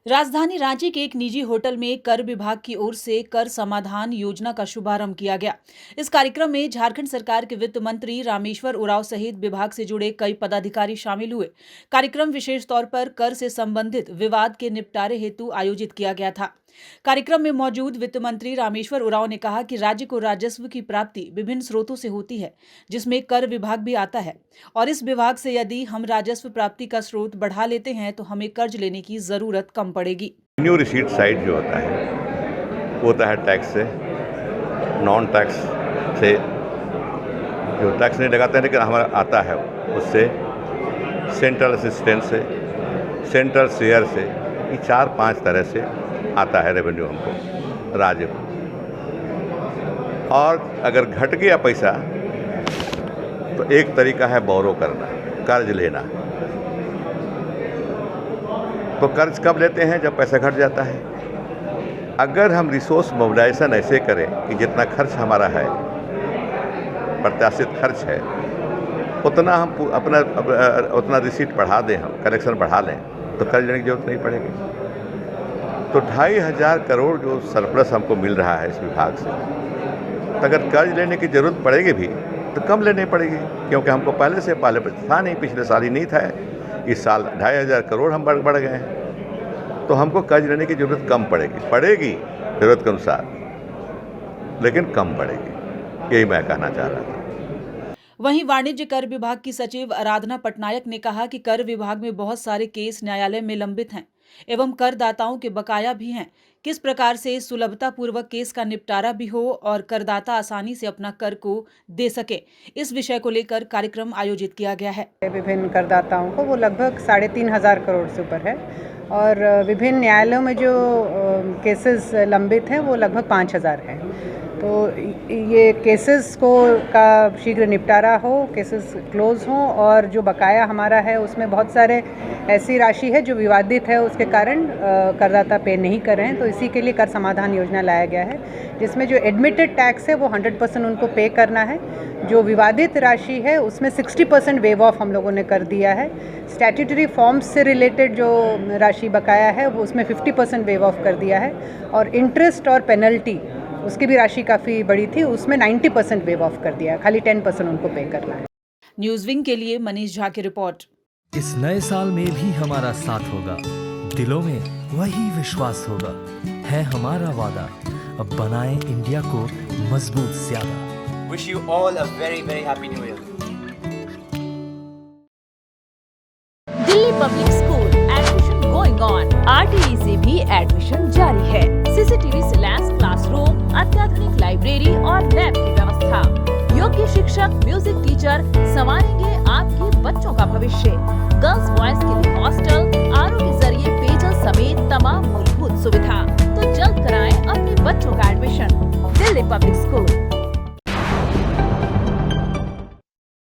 राजधानी रांची के एक निजी होटल में कर विभाग की ओर से कर समाधान योजना का शुभारंभ किया गया। इस कार्यक्रम में झारखंड सरकार के वित्त मंत्री रामेश्वर उरांव सहित विभाग से जुड़े कई पदाधिकारी शामिल हुए। कार्यक्रम विशेष तौर पर कर से संबंधित विवाद के निपटारे हेतु आयोजित किया गया था। कार्यक्रम में मौजूद वित्त मंत्री रामेश्वर उरांव ने कहा कि राज्य को राजस्व की प्राप्ति विभिन्न स्रोतों से होती है, जिसमें कर विभाग भी आता है, और इस विभाग से यदि हम राजस्व प्राप्ति का स्रोत बढ़ा लेते हैं तो हमें कर्ज लेने की जरूरत कम पड़ेगी। न्यू रिसीट साइड जो होता है वो होता है टैक्स से, नॉन टैक्स से, जो टैक्स नहीं लगाते हैं लेकिन हमारा आता है उससे, सेंट्रल असिस्टेंस से, सेंट्रल शेयर से, ये 4-5 तरह से आता है रेवेन्यू हमको, राज्य को। और अगर घट गया पैसा तो एक तरीका है बोरो करना, कर्ज लेना। तो कर्ज कब लेते हैं? जब पैसा घट जाता है। अगर हम रिसोर्स मोबिलाइजेशन ऐसे करें कि जितना खर्च हमारा है, प्रत्याशित खर्च है, उतना हम उतना रिसीट बढ़ा दें, हम कलेक्शन बढ़ा लें, तो कर्ज लेने की जरूरत नहीं पड़ेगी। तो 2,500 करोड़ जो सरप्लस हमको मिल रहा है इस विभाग से, तो अगर कर्ज लेने की ज़रूरत पड़ेगी भी तो कम लेनी पड़ेगी, क्योंकि हमको पहले था नहीं, पिछले साल ही नहीं था। इस साल 2,500 करोड़ हम बढ़ गए हैं, तो हमको कर्ज लेने की ज़रूरत कम पड़ेगी ज़रूरत के अनुसार, लेकिन कम पड़ेगी। यही मैं कहना चाह रहा था। वहीं वाणिज्य कर विभाग की सचिव आराधना पटनायक ने कहा कि कर विभाग में बहुत सारे केस न्यायालय में लंबित हैं एवं करदाताओं के बकाया भी हैं। किस प्रकार से सुलभता पूर्वक केस का निपटारा भी हो और करदाता आसानी से अपना कर को दे सके, इस विषय को लेकर कार्यक्रम आयोजित किया गया है। विभिन्न करदाताओं को वो लगभग 3,500 करोड़ से ऊपर है, और विभिन्न न्यायालयों में जो केसेस लंबित हैं वो लगभग 5,000 हैं। तो ये केसेस का शीघ्र निपटारा हो, केसेस क्लोज हों, और जो बकाया हमारा है उसमें बहुत सारे ऐसी राशि है जो विवादित है, उसके कारण करदाता पे नहीं कर रहे हैं। तो इसी के लिए कर समाधान योजना लाया गया है, जिसमें जो एडमिटेड टैक्स है वो 100% उनको पे करना है। जो विवादित राशि है उसमें 60% वेव ऑफ हम लोगों ने कर दिया है। स्टैट्यूटरी फॉर्म्स से रिलेटेड जो राशि बकाया है वो उसमें 50% वेव ऑफ कर दिया है, और इंटरेस्ट और पेनल्टी उसकी भी राशि काफ़ी बड़ी थी, उसमें 90% वेव ऑफ कर दिया है, खाली 10% उनको पे करना है। न्यूज़ विंग के लिए मनीष झा की रिपोर्ट। इस नए साल में भी हमारा साथ होगा, दिलों में वही विश्वास होगा, है हमारा वादा, अब बनाए इंडिया को मजबूत ज्यादा। Wish you all a very very happy new year. Delhi public school admission going on. RTE से भी एडमिशन जारी है। CCTV से लैस क्लासरूम, अत्याधुनिक लाइब्रेरी और लैब की व्यवस्था, योग्य शिक्षक, म्यूजिक टीचर संवारेंगे आपके बच्चों का भविष्य। गर्ल्स बॉयज के लिए हॉस्टल, RO के जरिए पेयजल समेत तमाम मूलभूत सुविधा। तो जल्द कराएं अपने बच्चों का एडमिशन। Delhi public school.